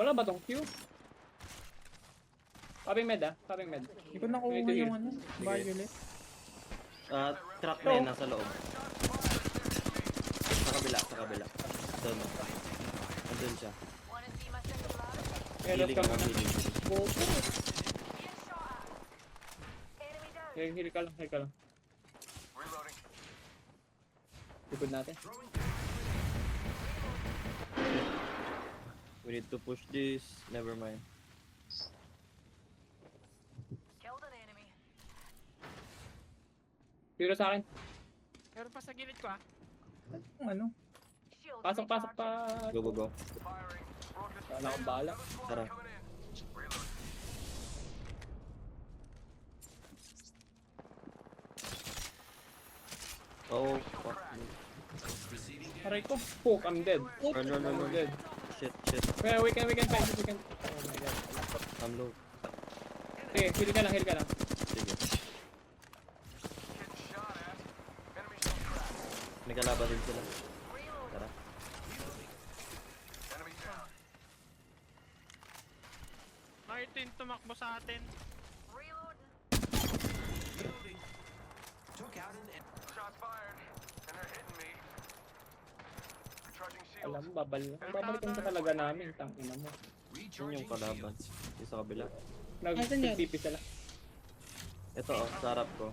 Wala ba tong Q? Kaping med ah, kaping med. Hindi ko nakuha Ito yung yun. ano, violet. Truck na yun, nasa loob. Sa kabila. Doon. Andun siya. Helos Healing ka ako, muna. healing. Heal ka lang. Likod natin. We need to push this. Never mind. Tiro sa akin. Meron pa sa gilid ko ah. Ano? Pasok pa. Go. Wala akong bala. Tara. Oh, fuck. Aray ko. Fuck, I'm dead. No. I'm dead. Shit. Well, we can fight it, we can. Oh my god. I'm low. Sige, heal ka lang. Sige. May kalaban din sila. Tara. Nakita yung tumakbo sa atin. Alam mo, babalikan ka talaga namin. Tangina mo. Yun yung kalaban. Yung sa kabila. Asan yan? Nag-TP sila. Ito sa harap ko.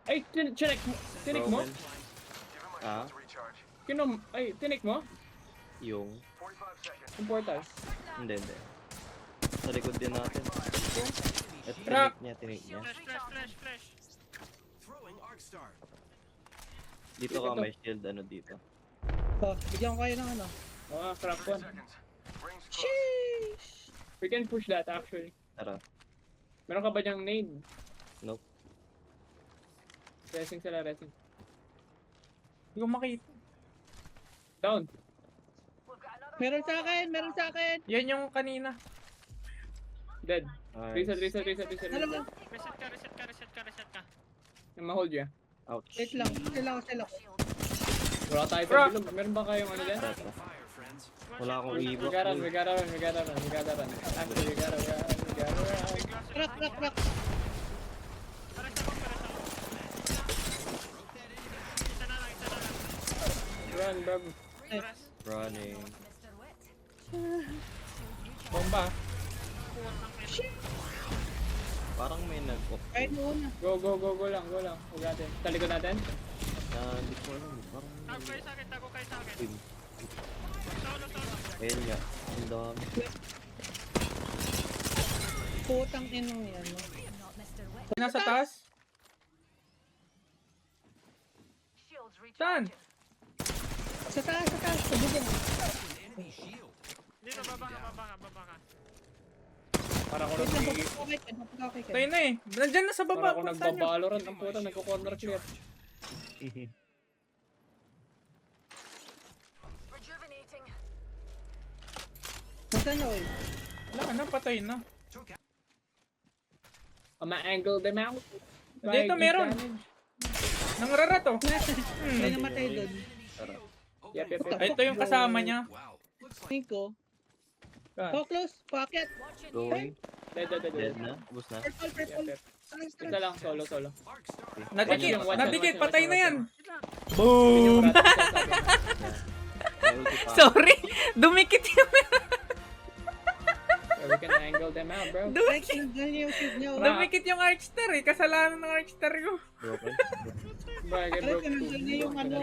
Ay, tinik mo? Roman. Ah? Tinik mo? Yung? Yung portal. Hindi. Sa likod din natin. Ito Truck. tinik niya. Flash. Dito ka may shield, ano dito. Bigyan ko kayo ng ano. Oo, crap one. Sheesh! We can push that actually. Tara. Meron ka ba diyang nade? Nope. Resing sila. Hindi ko makita. Down. Meron sa akin! Yan yung kanina. Dead. Nice. Reset. Dalawa. Reset ka. Yung ma-hold ya. Ouch. Wait lang. Sila ako. Wala tayo Bro. sa bilog. Meron ba kayong ano dyan? Tara. Wala akong We ibok. gotta run. Actually, we gotta run. Rock. Isa na lang. Run, bro. Running. Bomba. Parang may nag-off. Kahit noon na. Go lang. Huwag natin. Sa likod natin? Hindi ko alam. Parang Tago kayo sa akin. team. Solo. Ayun nga. Ang dami. Putang inong yan. No? Nasa taas? Saan? Sa taas. Sa bubong. Dito, baba ka. Para ko Wait lang, nag- okay ka. Tayo na eh. Nandyan na sa para baba. ako Punta nyo. nagbabaloran ng puta. Nagko-corner clear. Nasaan na oy? Wala na, patay na. Ma-angle them out. Dito, meron. Nangrara to. May namatay doon. Tara. Yep. Ito yung kasama niya. Nico. Saan? Focus. Pocket. Going. Dead. Dead na. Ubus na. Purple. Yep. Isa lang, solo. Nadikit, patay na yan. Boom! Boom! May ulti pa. Sorry, dumikit yung... We can angle them out, bro. Ay, ganyan yung shoot niya. Dumikit yung Archstar eh, kasalanan ng Archstar ko. Broken. Bagay, Ay, bro. tinanggal niya yung ano.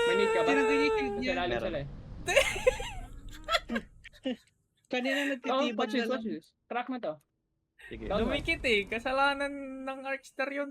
May need ka ba? Tinanggal niya yung shoot niya. Kailangan Meron. sila eh. Kanina Oh, nagtitibag watch na this. lang. Crack na to. Sige. Down. Dumikit eh, kasalanan ng Archstar yun.